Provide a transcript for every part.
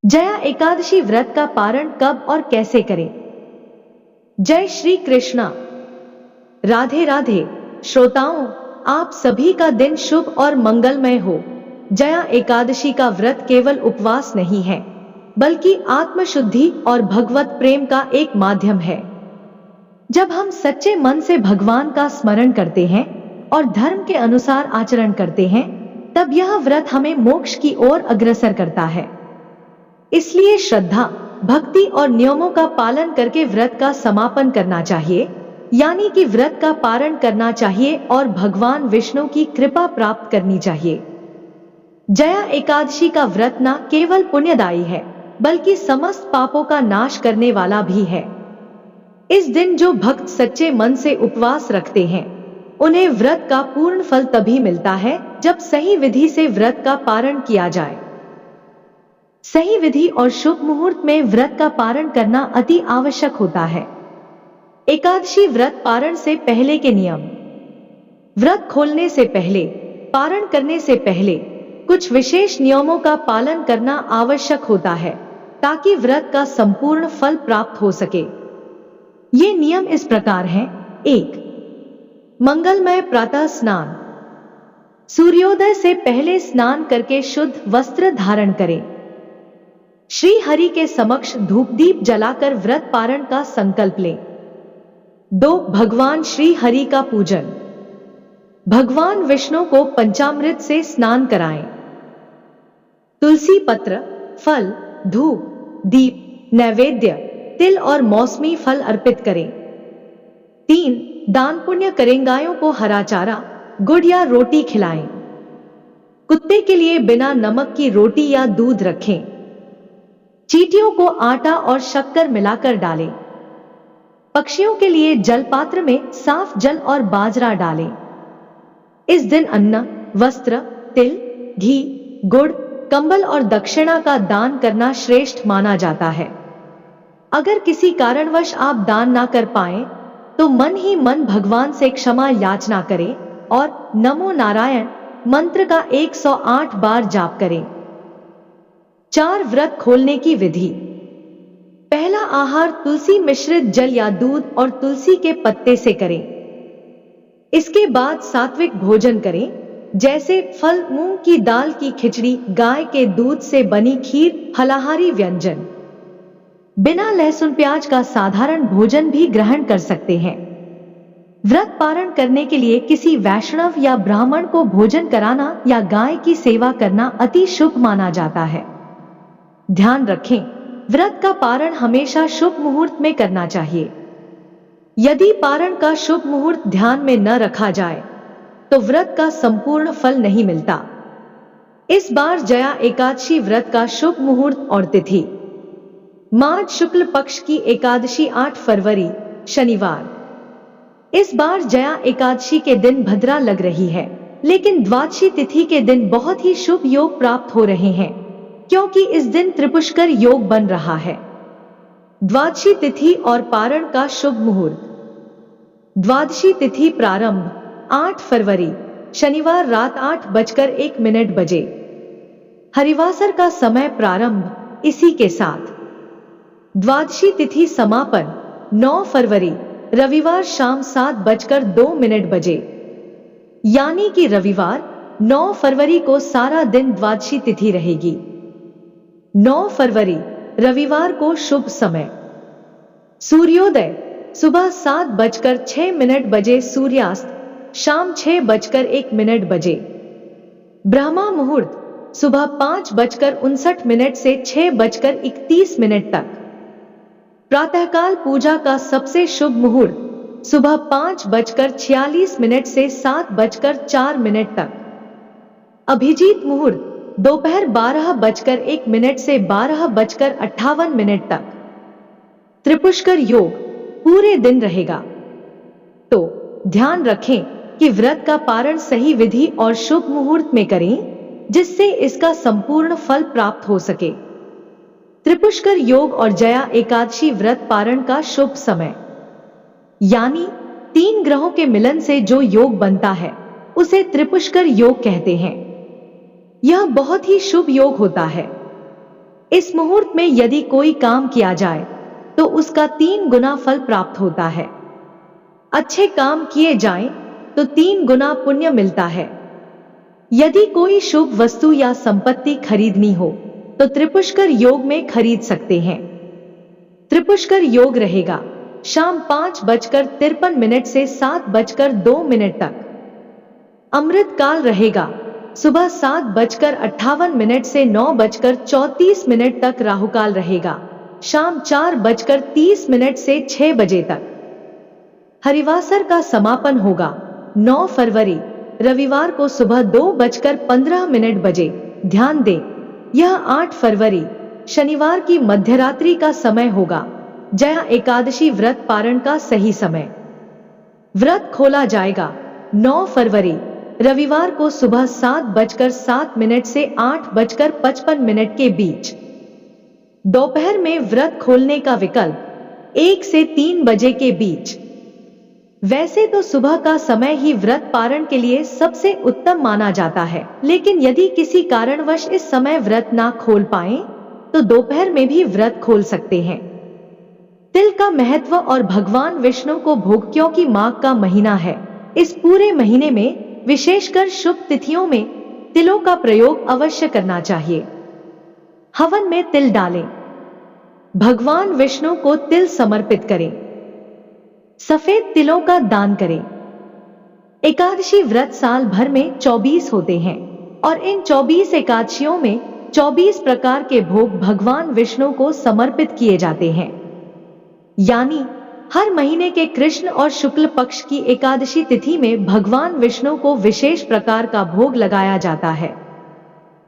जया एकादशी व्रत का पारण कब और कैसे करें? जय श्री कृष्णा। राधे राधे। श्रोताओं, आप सभी का दिन शुभ और मंगलमय हो। जया एकादशी का व्रत केवल उपवास नहीं है, बल्कि आत्मशुद्धि और भगवत प्रेम का एक माध्यम है। जब हम सच्चे मन से भगवान का स्मरण करते हैं और धर्म के अनुसार आचरण करते हैं, तब यह व्रत हमें मोक्ष की ओर अग्रसर करता है। इसलिए श्रद्धा, भक्ति और नियमों का पालन करके व्रत का समापन करना चाहिए, यानी कि व्रत का पारण करना चाहिए और भगवान विष्णु की कृपा प्राप्त करनी चाहिए। जया एकादशी का व्रत न केवल पुण्यदायी है, बल्कि समस्त पापों का नाश करने वाला भी है। इस दिन जो भक्त सच्चे मन से उपवास रखते हैं, उन्हें व्रत का पूर्ण फल तभी मिलता है जब सही विधि से व्रत का पारण किया जाए। सही विधि और शुभ मुहूर्त में व्रत का पारण करना अति आवश्यक होता है। एकादशी व्रत पारण से पहले के नियम। व्रत खोलने से पहले, पारण करने से पहले कुछ विशेष नियमों का पालन करना आवश्यक होता है, ताकि व्रत का संपूर्ण फल प्राप्त हो सके। ये नियम इस प्रकार हैं। 1. मंगलमय प्रातः स्नान। सूर्योदय से पहले स्नान करके शुद्ध वस्त्र धारण करें। श्री हरि के समक्ष धूप दीप जलाकर व्रत पारण का संकल्प लें। 2. भगवान श्री हरि का पूजन। भगवान विष्णु को पंचामृत से स्नान कराएं। तुलसी पत्र, फल, धूप, दीप, नैवेद्य, तिल और मौसमी फल अर्पित करें। 3. दान पुण्य करें। गायों को हरा चारा, गुड़ या रोटी खिलाएं। कुत्ते के लिए बिना नमक की रोटी या दूध रखें। चींटियों को आटा और शक्कर मिलाकर डालें। पक्षियों के लिए जलपात्र में साफ जल और बाजरा डालें। इस दिन अन्न, वस्त्र, तिल, घी, गुड़, कंबल और दक्षिणा का दान करना श्रेष्ठ माना जाता है। अगर किसी कारणवश आप दान ना कर पाएं, तो मन ही मन भगवान से क्षमा याचना करें और नमो नारायण मंत्र का 108 बार जाप करें। 4. व्रत खोलने की विधि। पहला आहार तुलसी मिश्रित जल या दूध और तुलसी के पत्ते से करें। इसके बाद सात्विक भोजन करें, जैसे फल, मूंग की दाल की खिचड़ी, गाय के दूध से बनी खीर, फलाहारी व्यंजन। बिना लहसुन प्याज का साधारण भोजन भी ग्रहण कर सकते हैं। व्रत पारण करने के लिए किसी वैष्णव या ब्राह्मण को भोजन कराना या गाय की सेवा करना अति शुभ माना जाता है। ध्यान रखें, व्रत का पारण हमेशा शुभ मुहूर्त में करना चाहिए। यदि पारण का शुभ मुहूर्त ध्यान में न रखा जाए, तो व्रत का संपूर्ण फल नहीं मिलता। इस बार जया एकादशी व्रत का शुभ मुहूर्त और तिथि। माघ शुक्ल पक्ष की एकादशी 8 फरवरी, शनिवार। इस बार जया एकादशी के दिन भद्रा लग रही है, लेकिन द्वादशी तिथि के दिन बहुत ही शुभ योग प्राप्त हो रहे हैं, क्योंकि इस दिन त्रिपुष्कर योग बन रहा है। द्वादशी तिथि और पारण का शुभ मुहूर्त। द्वादशी तिथि प्रारंभ 8 फरवरी, शनिवार रात 8:01 बजे। हरिवासर का समय प्रारंभ इसी के साथ। द्वादशी तिथि समापन 9 फरवरी, रविवार शाम 7:02 बजे। यानी कि रविवार 9 फरवरी को सारा दिन द्वादशी तिथि रहेगी। 9 फरवरी रविवार को शुभ समय। सूर्योदय सुबह 7:06 बजे, सूर्यास्त शाम 6:01 बजे। ब्रह्मा मुहूर्त सुबह 5:59 से 6:31 तक। प्रातःकाल पूजा का सबसे शुभ मुहूर्त सुबह 5:46 से 7:04 तक। अभिजीत मुहूर्त दोपहर 12:01 से 12:58 तक। त्रिपुष्कर योग पूरे दिन रहेगा। तो ध्यान रखें कि व्रत का पारण सही विधि और शुभ मुहूर्त में करें, जिससे इसका संपूर्ण फल प्राप्त हो सके। त्रिपुष्कर योग और जया एकादशी व्रत पारण का शुभ समय, यानी 3 ग्रहों के मिलन से जो योग बनता है, उसे त्रिपुष्कर योग कहते हैं। यह बहुत ही शुभ योग होता है। इस मुहूर्त में यदि कोई काम किया जाए तो उसका 3 गुना फल प्राप्त होता है। अच्छे काम किए जाएं तो 3 गुना पुण्य मिलता है। यदि कोई शुभ वस्तु या संपत्ति खरीदनी हो तो त्रिपुष्कर योग में खरीद सकते हैं। त्रिपुष्कर योग रहेगा शाम 5:53 से 7:02 तक। अमृत काल रहेगा सुबह 7:58 से 9:34 तक। राहुकाल रहेगा शाम 4:30 से 6 बजे तक। हरिवासर का समापन होगा 9 फरवरी रविवार को सुबह 2:15 बजे। ध्यान दें, यह 8 फरवरी शनिवार की मध्यरात्रि का समय होगा। जया एकादशी व्रत पारण का सही समय। व्रत खोला जाएगा 9 फरवरी रविवार को सुबह 7:07 से 8:55 के बीच। दोपहर में व्रत खोलने का विकल्प 1 से 3 बजे के बीच। वैसे तो सुबह का समय ही व्रत पारण के लिए सबसे उत्तम माना जाता है, लेकिन यदि किसी कारणवश इस समय व्रत ना खोल पाए तो दोपहर में भी व्रत खोल सकते हैं। तिल का महत्व और भगवान विष्णु को भोग, क्योंकि माघ का महीना है। इस पूरे महीने में विशेषकर शुभ तिथियों में तिलों का प्रयोग अवश्य करना चाहिए। हवन में तिल डालें, भगवान विष्णु को तिल समर्पित करें, सफेद तिलों का दान करें। एकादशी व्रत साल भर में 24 होते हैं और इन 24 एकादशियों में 24 प्रकार के भोग भगवान विष्णु को समर्पित किए जाते हैं। यानी हर महीने के कृष्ण और शुक्ल पक्ष की एकादशी तिथि में भगवान विष्णु को विशेष प्रकार का भोग लगाया जाता है।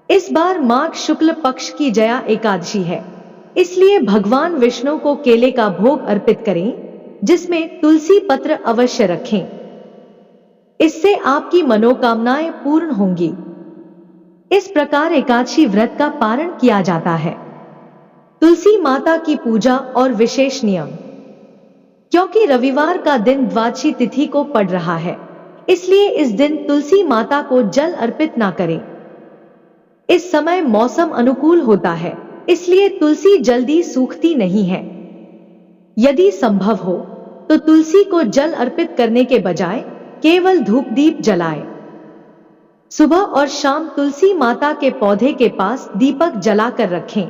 इस बार माघ शुक्ल पक्ष की जया एकादशी है, इसलिए भगवान विष्णु को केले का भोग अर्पित करें, जिसमें तुलसी पत्र अवश्य रखें। इससे आपकी मनोकामनाएं पूर्ण होंगी। इस प्रकार एकादशी व्रत का पारण किया जाता है। तुलसी माता की पूजा और विशेष नियम। क्योंकि रविवार का दिन द्वादशी तिथि को पड़ रहा है, इसलिए इस दिन तुलसी माता को जल अर्पित ना करें। इस समय मौसम अनुकूल होता है, इसलिए तुलसी जल्दी सूखती नहीं है। यदि संभव हो तो तुलसी को जल अर्पित करने के बजाय केवल धूप दीप जलाएं। सुबह और शाम तुलसी माता के पौधे के पास दीपक जलाकर रखें।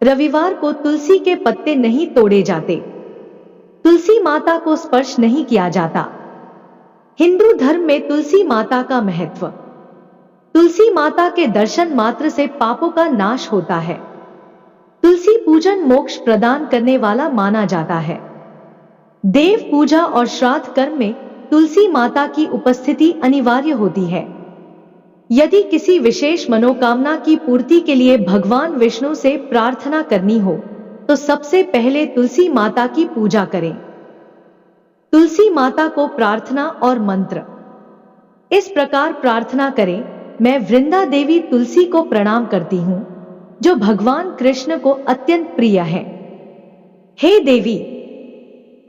रविवार को तुलसी के पत्ते नहीं तोड़े जाते, तुलसी माता को स्पर्श नहीं किया जाता। हिंदू धर्म में तुलसी माता का महत्व। तुलसी माता के दर्शन मात्र से पापों का नाश होता है। तुलसी पूजन मोक्ष प्रदान करने वाला माना जाता है। देव पूजा और श्राद्ध कर्म में तुलसी माता की उपस्थिति अनिवार्य होती है। यदि किसी विशेष मनोकामना की पूर्ति के लिए भगवान विष्णु से प्रार्थना करनी हो तो सबसे पहले तुलसी माता की पूजा करें। तुलसी माता को प्रार्थना और मंत्र। इस प्रकार प्रार्थना करें, मैं वृंदा देवी तुलसी को प्रणाम करती हूं, जो भगवान कृष्ण को अत्यंत प्रिय है। हे देवी,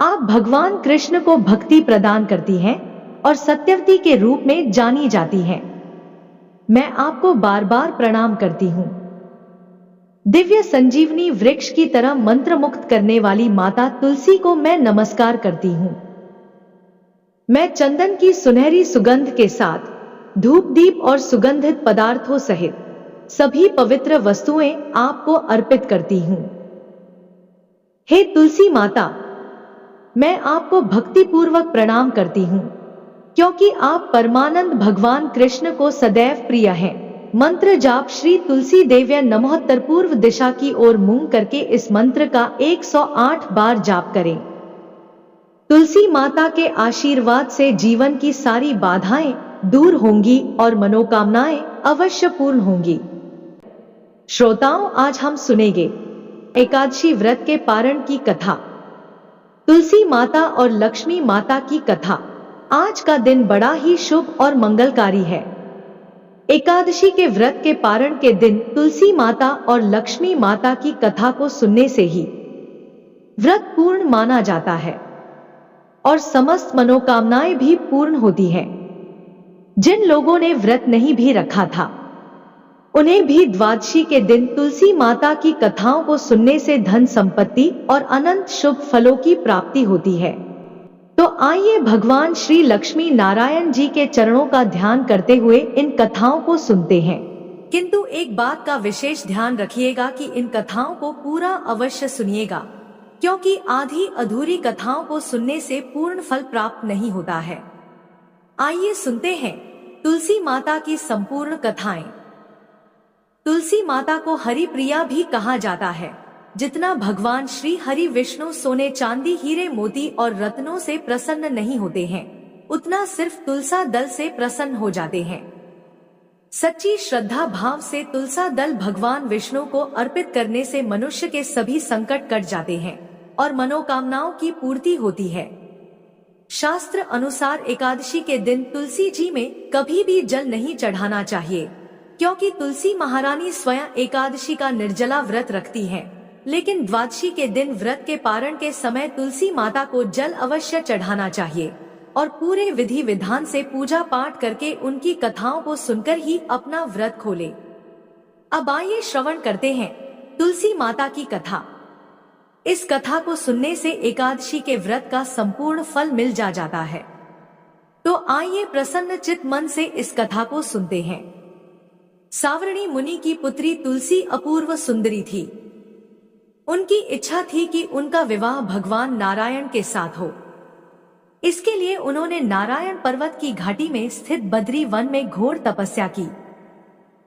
आप भगवान कृष्ण को भक्ति प्रदान करती हैं और सत्यवती के रूप में जानी जाती हैं। मैं आपको बार बार प्रणाम करती हूं। दिव्य संजीवनी वृक्ष की तरह मंत्र मुक्त करने वाली माता तुलसी को मैं नमस्कार करती हूं। मैं चंदन की सुनहरी सुगंध के साथ धूप दीप और सुगंधित पदार्थों सहित सभी पवित्र वस्तुएं आपको अर्पित करती हूं। हे तुलसी माता, मैं आपको भक्तिपूर्वक प्रणाम करती हूं, क्योंकि आप परमानंद भगवान कृष्ण को सदैव प्रिय हैं। मंत्र जाप। श्री तुलसी देव्य नमः। उत्तर पूर्व दिशा की ओर मुंह करके इस मंत्र का 108 बार जाप करें। तुलसी माता के आशीर्वाद से जीवन की सारी बाधाएं दूर होंगी और मनोकामनाएं अवश्य पूर्ण होंगी। श्रोताओं, आज हम सुनेंगे एकादशी व्रत के पारण की कथा, तुलसी माता और लक्ष्मी माता की कथा। आज का दिन बड़ा ही शुभ और मंगलकारी है। एकादशी के व्रत के पारण के दिन तुलसी माता और लक्ष्मी माता की कथा को सुनने से ही व्रत पूर्ण माना जाता है और समस्त मनोकामनाएं भी पूर्ण होती हैं। जिन लोगों ने व्रत नहीं भी रखा था उन्हें भी द्वादशी के दिन तुलसी माता की कथाओं को सुनने से धन संपत्ति और अनंत शुभ फलों की प्राप्ति होती है। तो आइए भगवान श्री लक्ष्मी नारायण जी के चरणों का ध्यान करते हुए इन कथाओं को सुनते हैं। किंतु एक बात का विशेष ध्यान रखिएगा कि इन कथाओं को पूरा अवश्य सुनिएगा, क्योंकि आधी अधूरी कथाओं को सुनने से पूर्ण फल प्राप्त नहीं होता है। आइए सुनते हैं तुलसी माता की संपूर्ण कथाएं। तुलसी माता को हरि प्रिया भी कहा जाता है। जितना भगवान श्री हरि विष्णु सोने चांदी हीरे मोती और रत्नों से प्रसन्न नहीं होते हैं, उतना सिर्फ तुलसा दल से प्रसन्न हो जाते हैं। सच्ची श्रद्धा भाव से तुलसा दल भगवान विष्णु को अर्पित करने से मनुष्य के सभी संकट कट जाते हैं और मनोकामनाओं की पूर्ति होती है। शास्त्र अनुसार एकादशी के दिन तुलसी जी में कभी भी जल नहीं चढ़ाना चाहिए, क्योंकि तुलसी महारानी स्वयं एकादशी का निर्जला व्रत रखती है। लेकिन द्वादशी के दिन व्रत के पारण के समय तुलसी माता को जल अवश्य चढ़ाना चाहिए और पूरे विधि विधान से पूजा पाठ करके उनकी कथाओं को सुनकर ही अपना व्रत खोले। अब आइए श्रवण करते हैं तुलसी माता की कथा। इस कथा को सुनने से एकादशी के व्रत का संपूर्ण फल मिल जाता है। तो आइए प्रसन्न चित्त मन से इस कथा को सुनते हैं। सावरणी मुनि की पुत्री तुलसी अपूर्व सुंदरी थी। उनकी इच्छा थी कि उनका विवाह भगवान नारायण के साथ हो। इसके लिए उन्होंने नारायण पर्वत की घाटी में स्थित बद्री वन में घोर तपस्या की।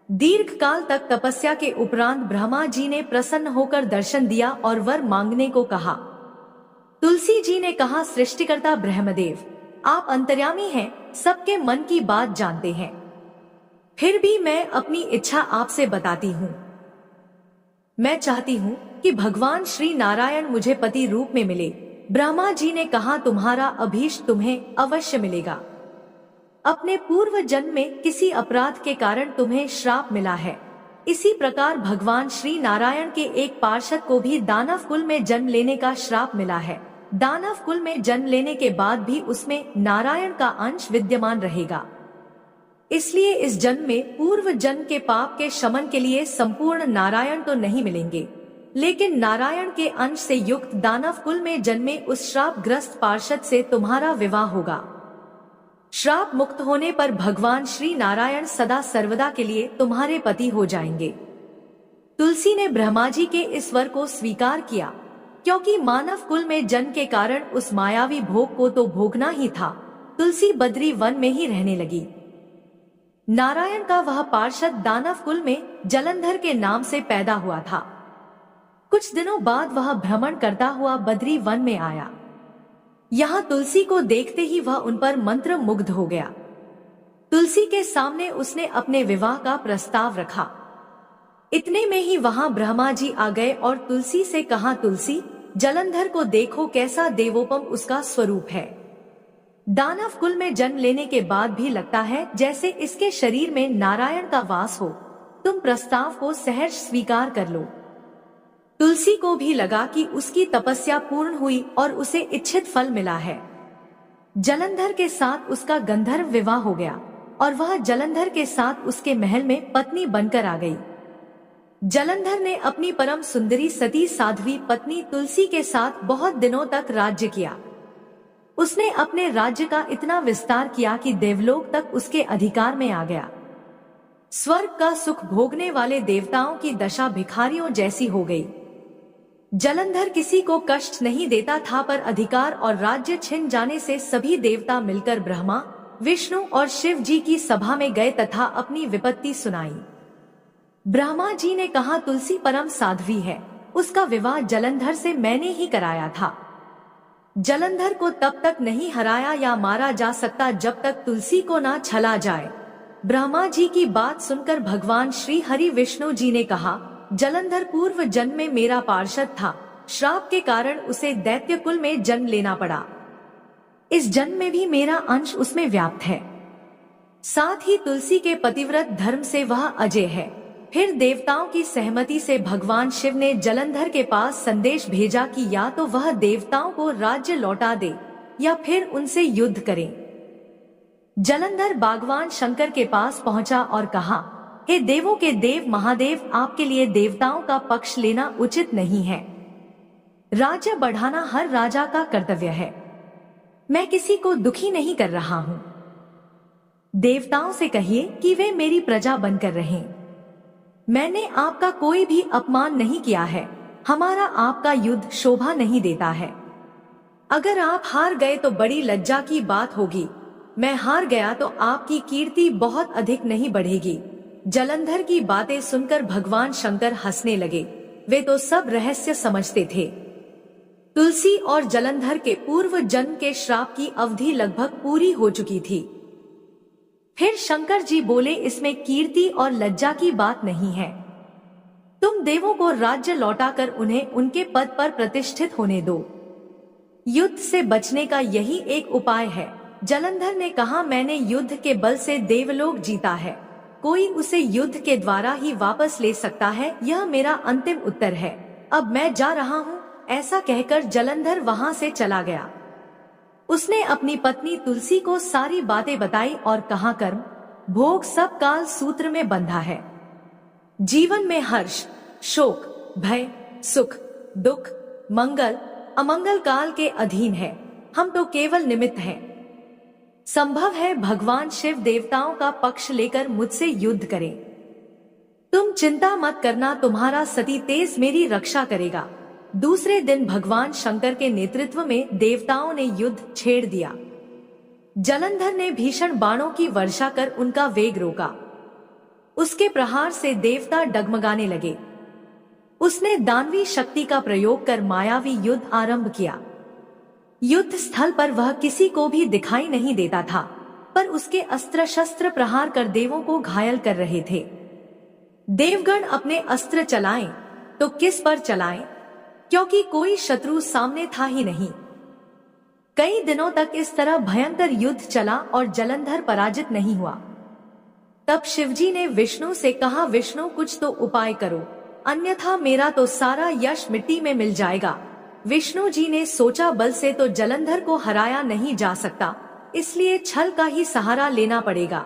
दीर्घ काल तक तपस्या के उपरांत ब्रह्मा जी ने प्रसन्न होकर दर्शन दिया और वर मांगने को कहा। तुलसी जी ने कहा, सृष्टिकर्ता ब्रह्मदेव, आप अंतर्यामी हैं, सबके मन की बात जानते हैं। फिर भी मैं अपनी इच्छा आपसे बताती हूँ। मैं चाहती हूँ कि भगवान श्री नारायण मुझे पति रूप में मिले। ब्रह्मा जी ने कहा, तुम्हारा अभीष्ट तुम्हें अवश्य मिलेगा। अपने पूर्व जन्म में किसी अपराध के कारण तुम्हें श्राप मिला है। इसी प्रकार भगवान श्री नारायण के एक पार्षद को भी दानव कुल में जन्म लेने का श्राप मिला है। दानव कुल में जन्म लेने के बाद भी उसमें नारायण का अंश विद्यमान रहेगा। इसलिए इस जन्म में पूर्व जन्म के पाप के शमन के लिए संपूर्ण नारायण तो नहीं मिलेंगे, लेकिन नारायण के अंश से युक्त दानव कुल में जन्मे उस श्राप ग्रस्त पार्षद से तुम्हारा विवाह होगा। श्राप मुक्त होने पर भगवान श्री नारायण सदा सर्वदा के लिए तुम्हारे पति हो जाएंगे। तुलसी ने ब्रह्मा जी के इस वर को स्वीकार किया, क्योंकि मानव कुल में जन्म के कारण उस मायावी भोग को तो भोगना ही था। तुलसी बद्री वन में ही रहने लगी। नारायण का वह पार्षद दानव कुल में जलंधर के नाम से पैदा हुआ था। कुछ दिनों बाद वह भ्रमण करता हुआ बद्री वन में आया। यहाँ तुलसी को देखते ही वह उन पर मंत्र मुग्ध हो गया। तुलसी के सामने उसने अपने विवाह का प्रस्ताव रखा। इतने में ही वहाँ ब्रह्मा जी आ गए और तुलसी से कहा, तुलसी, जलंधर को देखो, कैसा देवोपम उसका स्वरूप है। दानव कुल में जन्म लेने के बाद भी लगता है जैसे इसके शरीर में नारायण का वास हो। तुम प्रस्ताव को सहर्ष स्वीकार कर लो। तुलसी को भी लगा कि उसकी तपस्या पूर्ण हुई और उसे इच्छित फल मिला है। जलंधर के साथ उसका गंधर्व विवाह हो गया और वह जलंधर के साथ उसके महल में पत्नी बनकर आ गई। जलंधर ने अपनी परम सुंदरी सती साध्वी पत्नी तुलसी के साथ बहुत दिनों तक राज्य किया। उसने अपने राज्य का इतना विस्तार किया कि देवलोक तक उसके अधिकार में आ गया। स्वर्ग का सुख भोगने वाले देवताओं की दशा भिखारियों जैसी हो गई। जलंधर किसी को कष्ट नहीं देता था, पर अधिकार और राज्य छिन जाने से सभी देवता मिलकर ब्रह्मा, विष्णु और शिव जी की सभा में गए तथा अपनी विपत्ति सुनाई। ब्रह्मा जी ने कहा, तुलसी परम साध्वी है, उसका विवाह जलंधर से मैंने ही कराया था। जलंधर को तब तक नहीं हराया या मारा जा सकता जब तक तुलसी को ना छला जाए। ब्रह्मा जी की बात सुनकर भगवान श्री हरि विष्णु जी ने कहा, जलंधर पूर्व जन्म में मेरा पार्षद था। श्राप के कारण उसे दैत्य कुल में जन्म लेना पड़ा। इस जन्म में भी मेरा अंश उसमें व्याप्त है। साथ ही तुलसी के पतिव्रत धर्म से वह अजय है। फिर देवताओं की सहमति से भगवान शिव ने जलंधर के पास संदेश भेजा कि या तो वह देवताओं को राज्य लौटा दे या फिर उनसे युद्ध करे। जलंधर भगवान शंकर के पास पहुंचा और कहा, हे देवों के देव महादेव, आपके लिए देवताओं का पक्ष लेना उचित नहीं है। राज्य बढ़ाना हर राजा का कर्तव्य है। मैं किसी को दुखी नहीं कर रहा हूँ। देवताओं से कहिए कि वे मेरी प्रजा बनकर रहें। मैंने आपका कोई भी अपमान नहीं किया है। हमारा आपका युद्ध शोभा नहीं देता है। अगर आप हार गए तो बड़ी लज्जा की बात होगी। मैं हार गया तो आपकी कीर्ति बहुत अधिक नहीं बढ़ेगी। जलंधर की बातें सुनकर भगवान शंकर हंसने लगे। वे तो सब रहस्य समझते थे। तुलसी और जलंधर के पूर्व जन्म के श्राप की अवधि लगभग पूरी हो चुकी थी। फिर शंकर जी बोले, इसमें कीर्ति और लज्जा की बात नहीं है। तुम देवों को राज्य लौटाकर उन्हें उनके पद पर प्रतिष्ठित होने दो। युद्ध से बचने का यही एक उपाय है। जलंधर ने कहा, मैंने युद्ध के बल से देवलोक जीता है। कोई उसे युद्ध के द्वारा ही वापस ले सकता है। यह मेरा अंतिम उत्तर है। अब मैं जा रहा हूँ। ऐसा कहकर जलंधर वहां से चला गया। उसने अपनी पत्नी तुलसी को सारी बातें बताई और कहा, कर्म भोग सब काल सूत्र में बंधा है। जीवन में हर्ष, शोक, भय, सुख, दुख, मंगल, अमंगल काल के अधीन है। हम तो केवल निमित्त हैं। संभव है भगवान शिव देवताओं का पक्ष लेकर मुझसे युद्ध करें। तुम चिंता मत करना, तुम्हारा सती तेज मेरी रक्षा करेगा। दूसरे दिन भगवान शंकर के नेतृत्व में देवताओं ने युद्ध छेड़ दिया। जलंधर ने भीषण बाणों की वर्षा कर उनका वेग रोका। उसके प्रहार से देवता डगमगाने लगे। उसने दानवी शक्ति का प्रयोग कर मायावी युद्ध आरंभ किया। युद्ध स्थल पर वह किसी को भी दिखाई नहीं देता था, पर उसके अस्त्र शस्त्र प्रहार कर देवों को घायल कर रहे थे। देवगण अपने अस्त्र चलाएं तो किस पर चलाएं, क्योंकि कोई शत्रु सामने था ही नहीं। कई दिनों तक इस तरह भयंकर युद्ध चला और जलंधर पराजित नहीं हुआ। तब शिवजी ने विष्णु से कहा, विष्णु कुछ तो उपाय करो, अन्यथा मेरा तो सारा यश मिट्टी में मिल जाएगा। विष्णु जी ने सोचा, बल से तो जलंधर को हराया नहीं जा सकता, इसलिए छल का ही सहारा लेना पड़ेगा।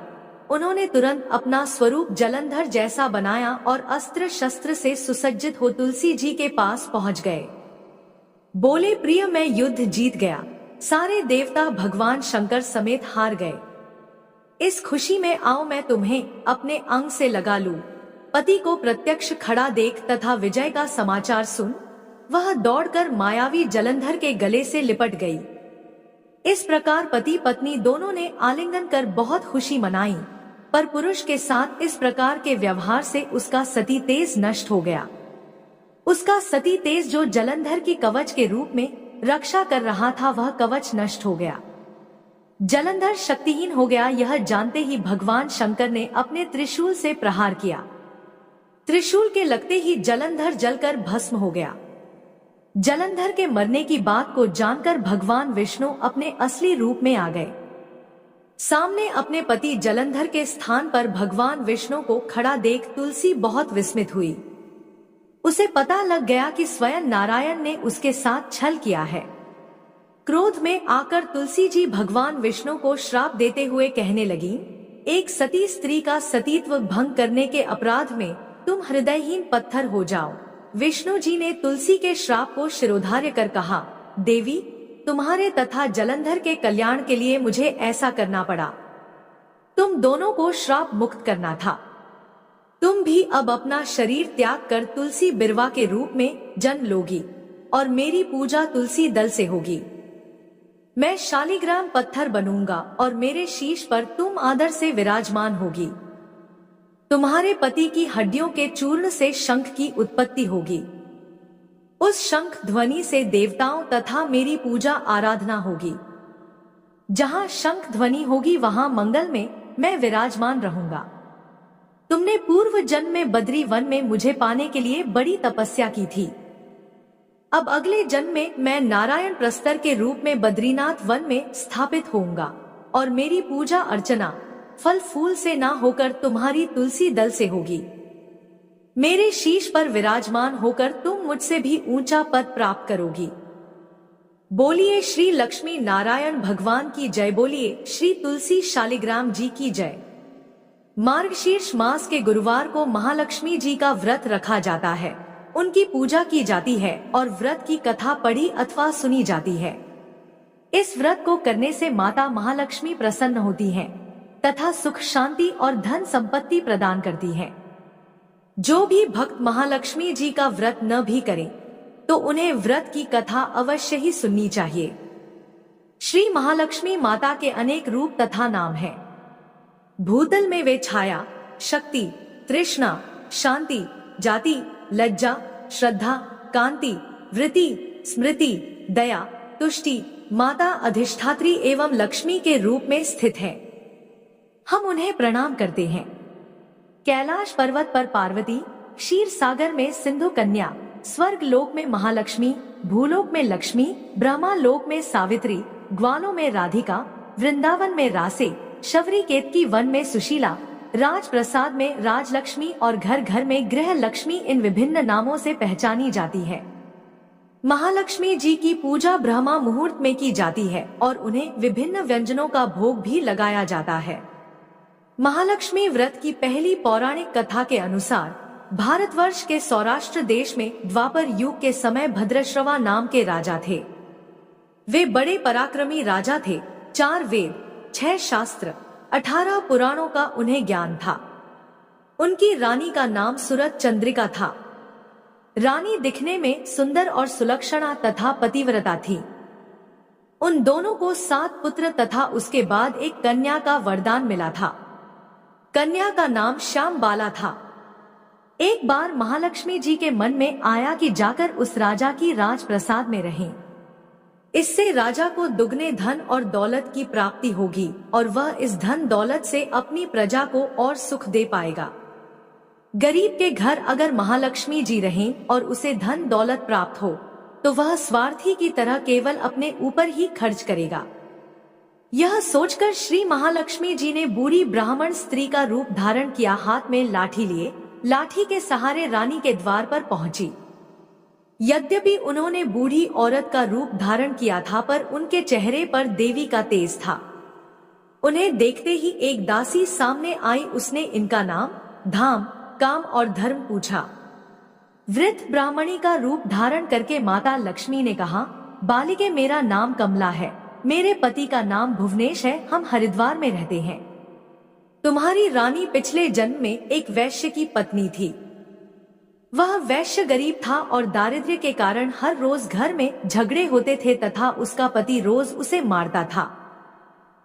उन्होंने तुरंत अपना स्वरूप जलंधर जैसा बनाया और अस्त्र शस्त्र से सुसज्जित हो तुलसी जी के पास पहुंच गए। बोले, प्रिय मैं युद्ध जीत गया। सारे देवता भगवान शंकर समेत हार गए। इस खुशी में आओ मैं तुम्हें अपने अंग से लगा लूं। पति को प्रत्यक्ष खड़ा देख तथा विजय का समाचार सुन वह दौड़कर मायावी जलंधर के गले से लिपट गई। इस प्रकार पति पत्नी दोनों ने आलिंगन कर बहुत खुशी मनाई, पर पुरुष के साथ इस प्रकार के व्यवहार से उसका सती तेज नष्ट हो गया। उसका सती तेज जो जलंधर की कवच के रूप में रक्षा कर रहा था, वह कवच नष्ट हो गया। जलंधर शक्तिहीन हो गया। यह जानते ही भगवान शंकर ने अपने त्रिशूल से प्रहार किया। त्रिशूल के लगते ही जलंधर जलकर भस्म हो गया। जलंधर के मरने की बात को जानकर भगवान विष्णु अपने असली रूप में आ गए। सामने अपने पति जलंधर के स्थान पर भगवान विष्णु को खड़ा देख तुलसी बहुत विस्मित हुई। उसे पता लग गया कि स्वयं नारायण ने उसके साथ छल किया है। क्रोध में आकर तुलसी जी भगवान विष्णु को श्राप देते हुए कहने लगी, एक सती स्त्री का सतीत्व भंग करने के अपराध में तुम हृदयहीन पत्थर हो जाओ। विष्णु जी ने तुलसी के श्राप को शिरोधार्य कर कहा, देवी तुम्हारे तथा जलंधर के कल्याण के लिए मुझे ऐसा करना पड़ा। तुम दोनों को श्राप मुक्त करना था। तुम भी अब अपना शरीर त्याग कर तुलसी बिरवा के रूप में जन्म लोगी और मेरी पूजा तुलसी दल से होगी। मैं शालिग्राम पत्थर बनूंगा और मेरे शीश पर तुम आदर से विराजमान होगी। तुम्हारे पति की हड्डियों के चूर्ण से शंख की उत्पत्ति होगी। उस शंख ध्वनि से देवताओं तथा मेरी पूजा आराधना होगी। जहां शंख ध्वनि होगी वहां मंगल में मैं विराजमान रहूंगा। तुमने पूर्व जन्म में बद्री वन में मुझे पाने के लिए बड़ी तपस्या की थी। अब अगले जन्म में मैं नारायण प्रस्तर के रूप में बद्रीनाथ वन में स्थापित होऊंगा और मेरी पूजा अर्चना फल फूल से ना होकर तुम्हारी तुलसी दल से होगी। मेरे शीश पर विराजमान होकर तुम मुझसे भी ऊंचा पद प्राप्त करोगी। बोलिए श्री लक्ष्मी नारायण भगवान की जय। बोलिए श्री तुलसी शालिग्राम जी की जय। मार्गशीर्ष मास के गुरुवार को महालक्ष्मी जी का व्रत रखा जाता है, उनकी पूजा की जाती है और व्रत की कथा पढ़ी अथवा सुनी जाती है। इस व्रत को करने से माता महालक्ष्मी प्रसन्न होती हैं तथा सुख शांति और धन संपत्ति प्रदान करती हैं। जो भी भक्त महालक्ष्मी जी का व्रत न भी करें तो उन्हें व्रत की कथा अवश्य ही सुननी चाहिए। श्री महालक्ष्मी माता के अनेक रूप तथा नाम हैं। भूतल में वे छाया, शक्ति, तृष्णा, शांति, जाति, लज्जा, श्रद्धा, कांति, वृत्ति, स्मृति, दया, तुष्टि, माता अधिष्ठात्री एवं लक्ष्मी के रूप में स्थित है। हम उन्हें प्रणाम करते हैं। कैलाश पर्वत पर पार्वती, क्षीर सागर में सिंधु कन्या, स्वर्ग लोक में महालक्ष्मी, भूलोक में लक्ष्मी, ब्रह्मा लोक में सावित्री, ग्वालों में राधिका, वृंदावन में रासे, शबरी केतकी वन में सुशीला, राजप्रसाद में राजलक्ष्मी और घर घर में गृह लक्ष्मी इन विभिन्न नामों से पहचानी जाती है। महालक्ष्मी जी की पूजा ब्रह्मा मुहूर्त में की जाती है और उन्हें विभिन्न व्यंजनों का भोग भी लगाया जाता है। महालक्ष्मी व्रत की पहली पौराणिक कथा के अनुसार भारतवर्ष के सौराष्ट्र देश में द्वापर युग के समय भद्रश्रवा नाम के राजा थे। वे बड़े पराक्रमी राजा थे। 4 वेद, 6 शास्त्र, 18 पुराणों का उन्हें ज्ञान था। उनकी रानी का नाम सुरत चंद्रिका था। रानी दिखने में सुंदर और सुलक्षणा तथा पतिव्रता थी। उन दोनों को 7 पुत्र तथा उसके बाद एक कन्या का वरदान मिला था। कन्या का नाम श्यामबाला था। एक बार महालक्ष्मी जी के मन में आया कि जाकर उस राजा की राजप्रसाद में रहें। इससे राजा को दुगने धन और दौलत की प्राप्ति होगी और वह इस धन दौलत से अपनी प्रजा को और सुख दे पाएगा। गरीब के घर अगर महालक्ष्मी जी रहें और उसे धन दौलत प्राप्त हो तो वह स्वार्थी की तरह केवल अपने ऊपर ही खर्च करेगा। यह सोचकर श्री महालक्ष्मी जी ने बूढ़ी ब्राह्मण स्त्री का रूप धारण किया। हाथ में लाठी लिए लाठी के सहारे रानी के द्वार पर पहुंची। यद्यपि उन्होंने बूढ़ी औरत का रूप धारण किया था पर उनके चेहरे पर देवी का तेज था। उन्हें देखते ही एक दासी सामने आई। उसने इनका नाम, धाम, काम और धर्म पूछा। वृद्ध ब्राह्मणी का रूप धारण करके माता लक्ष्मी ने कहा, बालिके मेरा नाम कमला है, मेरे पति का नाम भुवनेश है, हम हरिद्वार में रहते हैं। तुम्हारी रानी पिछले जन्म में एक वैश्य की पत्नी थी। वह वैश्य गरीब था और दारिद्र्य के कारण हर रोज घर में झगड़े होते थे तथा उसका पति रोज उसे मारता था।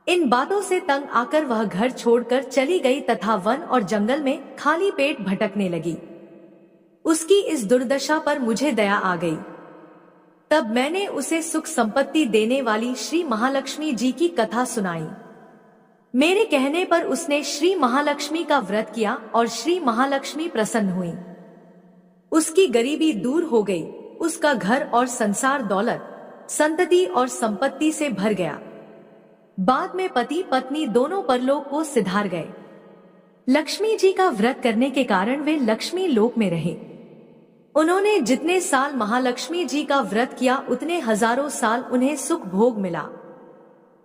इन बातों से तंग आकर वह घर छोड़कर चली गई तथा वन और जंगल में खाली पेट भटकने लगी। उसकी इस दुर्दशा पर मुझे दया आ गई। तब मैंने उसे सुख संपत्ति देने वाली श्री महालक्ष्मी जी की कथा सुनाई। मेरे कहने पर उसने श्री महालक्ष्मी का व्रत किया और श्री महालक्ष्मी प्रसन्न हुई। उसकी गरीबी दूर हो गई। उसका घर और संसार दौलत, संतति और संपत्ति से भर गया। बाद में पति पत्नी दोनों परलोक को सिधार गए। लक्ष्मी जी का व्रत करने के कारण वे लक्ष्मी लोक में रहे। उन्होंने जितने साल महालक्ष्मी जी का व्रत किया उतने हजारों साल उन्हें सुख भोग मिला।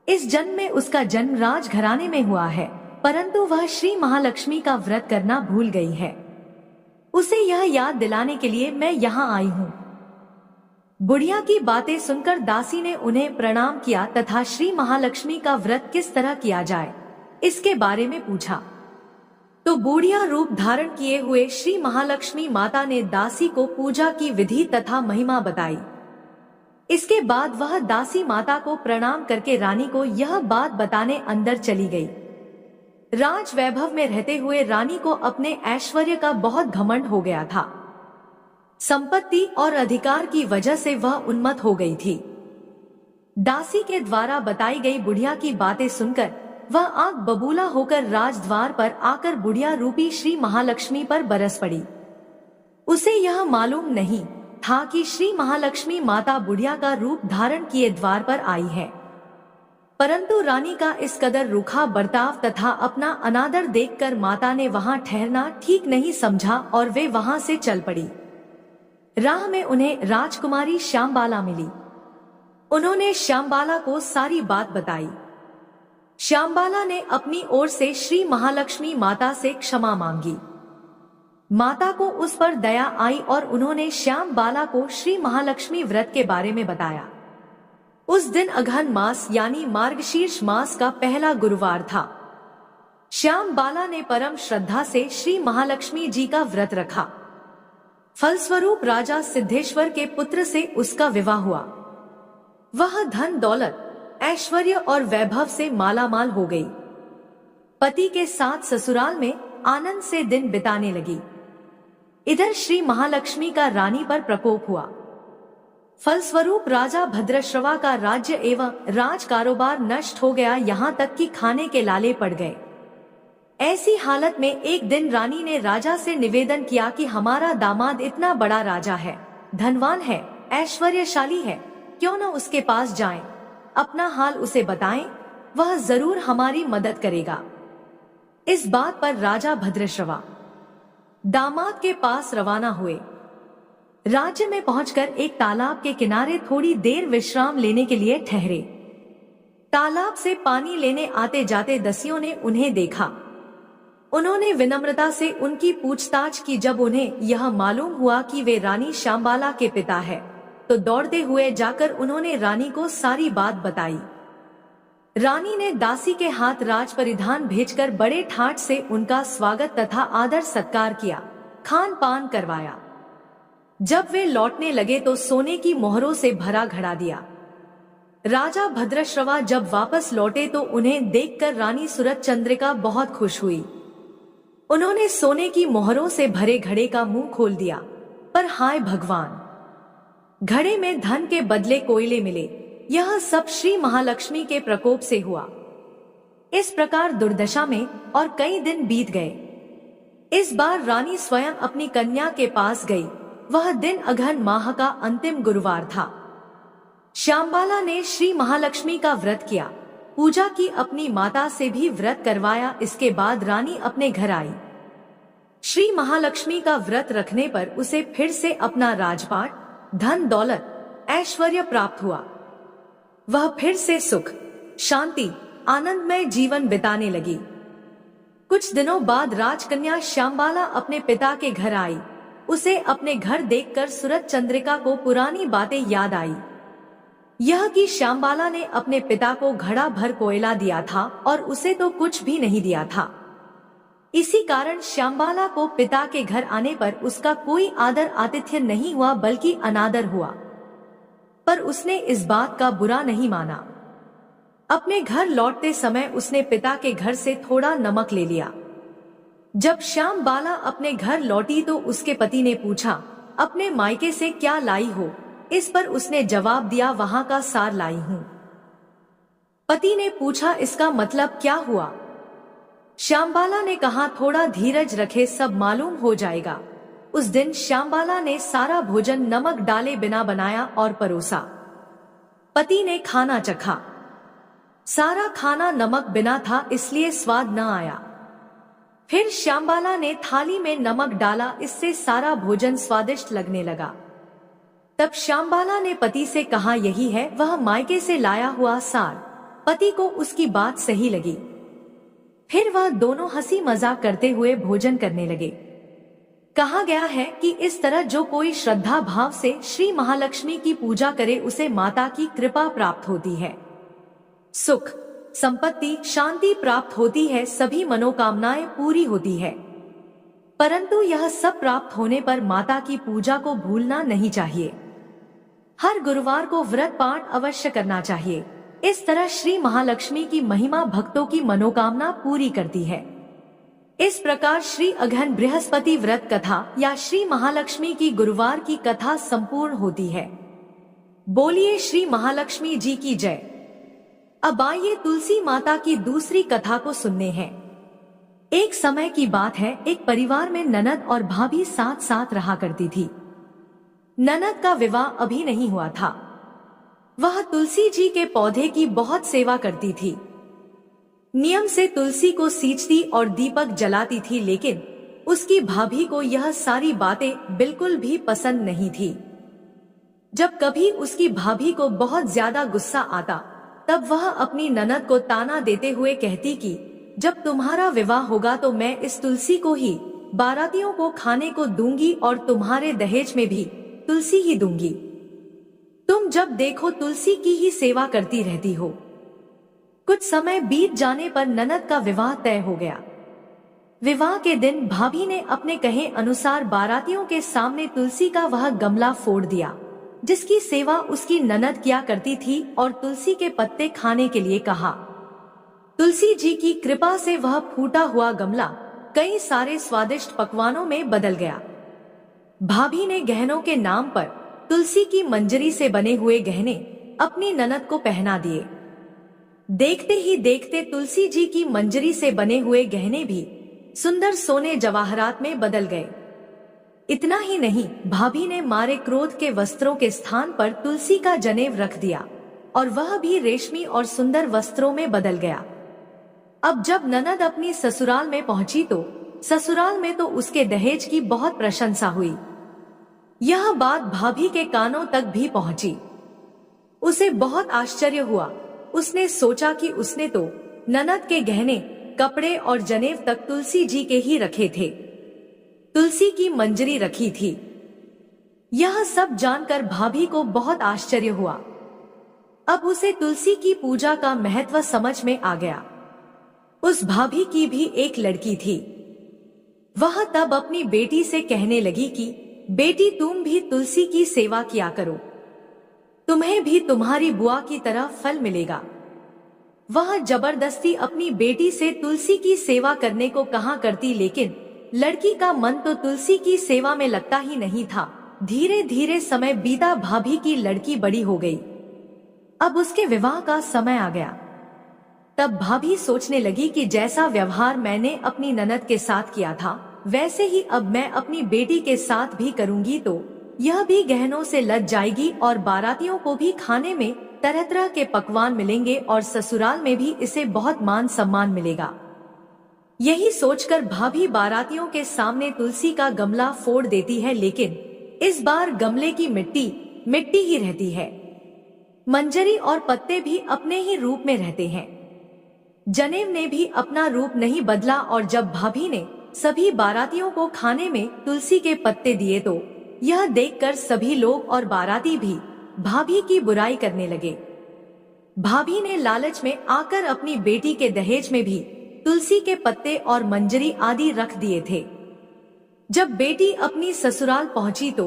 इस जन्म में उसका जन्म राजघराने में हुआ है, परंतु वह श्री महालक्ष्मी का व्रत करना भूल गई है। उसे यह याद दिलाने के लिए मैं यहाँ आई हूँ। बुढ़िया की बातें सुनकर दासी ने उन्हें प्रणाम किया तथा श्री महालक्ष्मी का व्रत किस तरह किया जाए इसके बारे में पूछा। तो बुढ़िया रूप धारण किए हुए श्री महालक्ष्मी माता ने दासी को पूजा की विधि तथा महिमा बताई। इसके बाद वह दासी माता को प्रणाम करके रानी को यह बात बताने अंदर चली गई। राज वैभव में रहते हुए रानी को अपने ऐश्वर्य का बहुत घमंड हो गया था। संपत्ति और अधिकार की वजह से वह उन्मत्त हो गई थी। दासी के द्वारा बताई गई बुढ़िया की बातें सुनकर वह आग बबूला होकर राजद्वार पर आकर बुढ़िया रूपी श्री महालक्ष्मी पर बरस पड़ी। उसे यह मालूम नहीं था कि श्री महालक्ष्मी माता बुढ़िया का रूप धारण किए द्वार पर आई है। परंतु रानी का इस कदर रूखा बर्ताव तथा अपना अनादर देखकर माता ने वहां ठहरना ठीक नहीं समझा और वे वहां से चल पड़ी। राह में उन्हें राजकुमारी श्यामबाला मिली। उन्होंने श्यामबाला को सारी बात बताई। श्यामबाला ने अपनी ओर से श्री महालक्ष्मी माता से क्षमा मांगी। माता को उस पर दया आई और उन्होंने श्यामबाला को श्री महालक्ष्मी व्रत के बारे में बताया। उस दिन अघन मास यानी मार्गशीर्ष मास का पहला गुरुवार था। श्यामबाला ने परम श्रद्धा से श्री महालक्ष्मी जी का व्रत रखा। फलस्वरूप राजा सिद्धेश्वर के पुत्र से उसका विवाह हुआ। वह धन दौलत, ऐश्वर्य और वैभव से मालामाल हो गई। पति के साथ ससुराल में आनंद से दिन बिताने लगी। इधर श्री महालक्ष्मी का रानी पर प्रकोप हुआ। फलस्वरूप राजा भद्रश्रवा का राज्य एवं राज कारोबार नष्ट हो गया, यहाँ तक कि खाने के लाले पड़ गए। ऐसी हालत में एक दिन रानी ने राजा से निवेदन किया कि हमारा दामाद इतना बड़ा राजा है, धनवान है, ऐश्वर्यशाली है, क्यों न उसके पास जाएं, अपना हाल उसे बताएं, वह जरूर हमारी मदद करेगा। इस बात पर राजा भद्रश्रवा दामाद के पास रवाना हुए। राज्य में पहुंचकर एक तालाब के किनारे थोड़ी देर विश्राम लेने के लिए ठहरे। तालाब से पानी लेने आते जाते दसियों ने उन्हें देखा। उन्होंने विनम्रता से उनकी पूछताछ की। जब उन्हें यह मालूम हुआ कि वे रानी श्यामबाला के पिता है, तो दौड़ते हुए जाकर उन्होंने रानी को सारी बात बताई। रानी ने दासी के हाथ राज परिधान भेजकर बड़े ठाट से उनका स्वागत तथा आदर सत्कार किया, खान पान करवाया। जब वे लौटने लगे तो सोने की मोहरों से भरा घड़ा दिया। राजा भद्रश्रवा जब वापस लौटे तो उन्हें देखकर रानी सूरत चंद्रिका बहुत खुश हुई। उन्होंने सोने की मोहरों से भरे घड़े का मुंह खोल दिया, पर हाय भगवान, घड़े में धन के बदले कोयले मिले। यह सब श्री महालक्ष्मी के प्रकोप से हुआ। इस प्रकार दुर्दशा में और कई दिन बीत गए। इस बार रानी स्वयं अपनी कन्या के पास गई। वह दिन अघन माह का अंतिम गुरुवार था। श्यामबाला ने श्री महालक्ष्मी का व्रत किया, पूजा की, अपनी माता से भी व्रत करवाया। इसके बाद रानी अपने घर आई। श्री महालक्ष्मी का व्रत रखने पर उसे फिर से अपना राजपाट, धन दौलत, ऐश्वर्य प्राप्त हुआ। वह फिर से सुख, शांति, आनंदमय जीवन बिताने लगी। कुछ दिनों बाद राजकन्या श्यामबाला अपने पिता के घर आई। उसे अपने घर देखकर सूरत चंद्रिका को पुरानी बातें याद आई। यह कि श्यामबाला ने अपने पिता को घड़ा भर कोयला दिया था और उसे तो कुछ भी नहीं दिया था। इसी कारण श्यामबाला को पिता के घर आने पर उसका कोई आदर आतिथ्य नहीं हुआ, बल्कि अनादर हुआ। पर उसने इस बात का बुरा नहीं माना। अपने घर लौटते समय उसने पिता के घर से थोड़ा नमक ले लिया। जब श्यामबाला अपने घर लौटी तो उसके पति ने पूछा, अपने मायके से क्या लाई हो? इस पर उसने जवाब दिया, वहां का सार लाई हूं। पति ने पूछा, इसका मतलब क्या हुआ? श्यामबाला ने कहा, थोड़ा धीरज रखे, सब मालूम हो जाएगा। उस दिन श्यामबाला ने सारा भोजन नमक डाले बिना बनाया और परोसा। पति ने खाना चखा। सारा खाना नमक बिना था, इसलिए स्वाद न आया। फिर श्यामबाला ने थाली में नमक डाला, इससे सारा भोजन स्वादिष्ट लगने लगा। तब श्यामबाला ने पति से कहा, यही है वह मायके से लाया हुआ सार। पति को उसकी बात सही लगी। फिर वह दोनों हंसी मजाक करते हुए भोजन करने लगे। कहा गया है कि इस तरह जो कोई श्रद्धा भाव से श्री महालक्ष्मी की पूजा करे उसे माता की कृपा प्राप्त होती है, सुख, संपत्ति, शांति प्राप्त होती है, सभी मनोकामनाएं पूरी होती है। परंतु यह सब प्राप्त होने पर माता की पूजा को भूलना नहीं चाहिए। हर गुरुवार को व्रत पाठ अवश्य करना चाहिए। इस तरह श्री महालक्ष्मी की महिमा भक्तों की मनोकामना पूरी करती है। इस प्रकार श्री अघन बृहस्पति व्रत कथा या श्री महालक्ष्मी की गुरुवार की कथा संपूर्ण होती है। बोलिए श्री महालक्ष्मी जी की जय। अब आइए तुलसी माता की दूसरी कथा को सुनने हैं। एक समय की बात है, एक परिवार में ननद और भाभी साथ साथ रहा करती थी। ननद का विवाह अभी नहीं हुआ था। वह तुलसी जी के पौधे की बहुत सेवा करती थी। नियम से तुलसी को सींचती और दीपक जलाती थी, लेकिन उसकी भाभी को यह सारी बातें बिल्कुल भी पसंद नहीं थी। जब कभी उसकी भाभी को बहुत ज्यादा गुस्सा आता तब वह अपनी ननद को ताना देते हुए कहती कि जब तुम्हारा विवाह होगा तो मैं इस तुलसी को ही बारातियों को खाने को दूंगी और तुम्हारे दहेज में भी तुलसी ही दूंगी। तुम जब देखो तुलसी की ही सेवा करती रहती हो। कुछ समय बीत जाने पर ननद का विवाह तय हो गया। विवाह के दिन भाभी ने अपने कहे अनुसार बारातियों के सामने तुलसी का वह गमला फोड़ दिया जिसकी सेवा उसकी ननद किया करती थी और तुलसी के पत्ते खाने के लिए कहा। तुलसी जी की कृपा से वह फूटा हुआ गमला कई सारे स्वादिष्ट पकवानों में बदल गया। भाभी ने गहनों के नाम पर तुलसी की मंजरी से बने हुए गहने अपनी ननद को पहना दिए। देखते ही देखते तुलसी जी की मंजरी से बने हुए गहने भी सुंदर सोने जवाहरात में बदल गए। इतना ही नहीं, भाभी ने मारे क्रोध के वस्त्रों के स्थान पर तुलसी का जनेव रख दिया और वह भी रेशमी और सुंदर वस्त्रों में बदल गया। अब जब ननद अपनी ससुराल में पहुंची तो ससुराल में तो उसके दहेज की बहुत प्रशंसा हुई। यह बात भाभी के कानों तक भी पहुंची। उसे बहुत आश्चर्य हुआ। उसने सोचा कि उसने तो ननद के गहने, कपड़े और जनेव तक तुलसी जी के ही रखे थे, तुलसी की मंजरी रखी थी। यह सब जानकर भाभी को बहुत आश्चर्य हुआ। अब उसे तुलसी की पूजा का महत्व समझ में आ गया। उस भाभी की भी एक लड़की थी। वह तब अपनी बेटी से कहने लगी कि बेटी तुम भी तुलसी की सेवा किया करो, तुम्हें भी तुम्हारी बुआ की तरह फल मिलेगा। वह जबरदस्ती अपनी बेटी से तुलसी की सेवा करने को कहा करती, लेकिन लड़की का मन तो तुलसी की सेवा में लगता ही नहीं था। धीरे धीरे समय बीता, भाभी की लड़की बड़ी हो गई। अब उसके विवाह का समय आ गया। तब भाभी सोचने लगी कि जैसा व्यवहार मैंने अपनी ननद के साथ किया था वैसे ही अब मैं अपनी बेटी के साथ भी करूंगी तो यह भी गहनों से लद जाएगी और बारातियों को भी खाने में तरह तरह के पकवान मिलेंगे और ससुराल में भी इसे बहुत मान सम्मान मिलेगा। यही सोचकर भाभी बारातियों के सामने तुलसी का गमला फोड़ देती है, लेकिन इस बार गमले की मिट्टी मिट्टी ही रहती है। मंजरी और पत्ते भी अपने ही रूप में रहते हैं। जनेव ने भी अपना रूप नहीं बदला और जब भाभी ने सभी बारातियों को खाने में तुलसी के पत्ते दिए तो यह देखकर सभी लोग और बाराती भी भाभी की बुराई करने लगे। भाभी ने लालच में आकर अपनी बेटी के दहेज में भी तुलसी के पत्ते और मंजरी आदि रख दिए थे। जब बेटी अपनी ससुराल पहुंची तो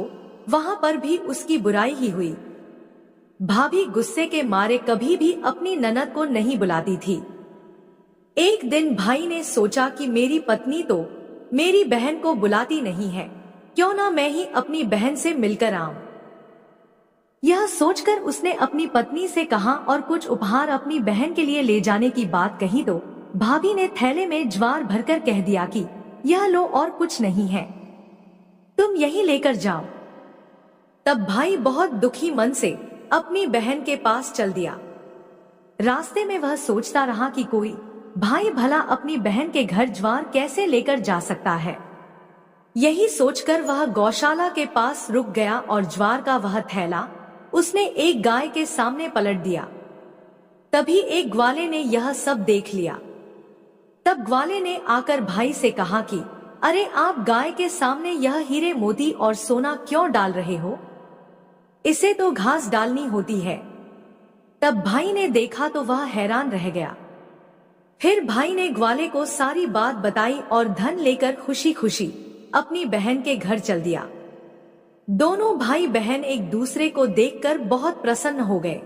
वहां पर भी उसकी बुराई ही हुई। भाभी गुस्से के मारे कभी भी अपनी ननद को नहीं बुलाती थी। एक दिन भाई ने सोचा कि मेरी पत्नी तो मेरी बहन को बुलाती नहीं है, क्यों ना मैं ही अपनी बहन से मिलकर आऊं। यह सोचकर उसने अपनी पत्नी से कहा और कुछ उपहार अपनी बहन के लिए ले जाने की बात कही तो भाभी ने थैले में ज्वार भरकर कह दिया कि यह लो और कुछ नहीं है, तुम यही लेकर जाओ। तब भाई बहुत दुखी मन से अपनी बहन के पास चल दिया। रास्ते में वह सोचता रहा कि कोई भाई भला अपनी बहन के घर ज्वार कैसे लेकर जा सकता है। यही सोचकर वह गौशाला के पास रुक गया और ज्वार का वह थैला उसने एक गाय के सामने पलट दिया। तभी एक ग्वाले ने यह सब देख लिया। तब ग्वाले ने आकर भाई से कहा कि अरे आप गाय के सामने यह हीरे मोती और सोना क्यों डाल रहे हो, इसे तो घास डालनी होती है। तब भाई ने देखा तो वह हैरान रह गया। फिर भाई ने ग्वाले को सारी बात बताई और धन लेकर खुशी खुशी अपनी बहन के घर चल दिया। दोनों भाई बहन एक दूसरे को देखकर बहुत प्रसन्न हो गए।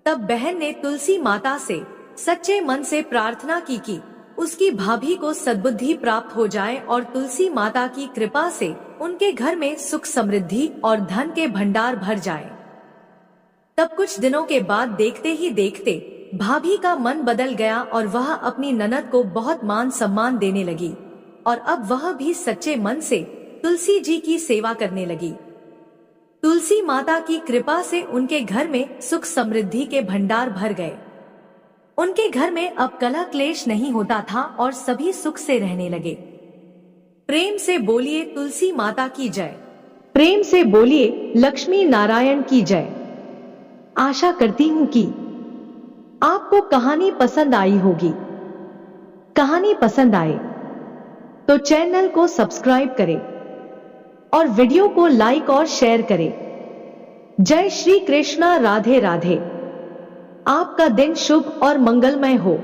तब बहन ने तुलसी माता से सच्चे मन से प्रार्थना की कि उसकी भाभी को सद्बुद्धि प्राप्त हो जाए और तुलसी माता की कृपा से उनके घर में सुख समृद्धि और धन के भंडार भर जाए। तब कुछ दिनों के बाद देखते ही देखते भाभी का मन बदल गया और वह अपनी ननद को बहुत मान सम्मान देने लगी और अब वह भी सच्चे मन से तुलसी जी की सेवा करने लगी। तुलसी माता की कृपा से उनके घर में सुख समृद्धि के भंडार भर गए। उनके घर में अब कलह क्लेश नहीं होता था और सभी सुख से रहने लगे। प्रेम से बोलिए तुलसी माता की जय। प्रेम से बोलिए लक्ष्मी नारायण की जय। आशा करती हूँ कि आपको कहानी पसंद आई होगी। कहानी पसंद आए तो चैनल को सब्सक्राइब करें और वीडियो को लाइक और शेयर करें। जय श्री कृष्णा। राधे राधे। आपका दिन शुभ और मंगलमय हो।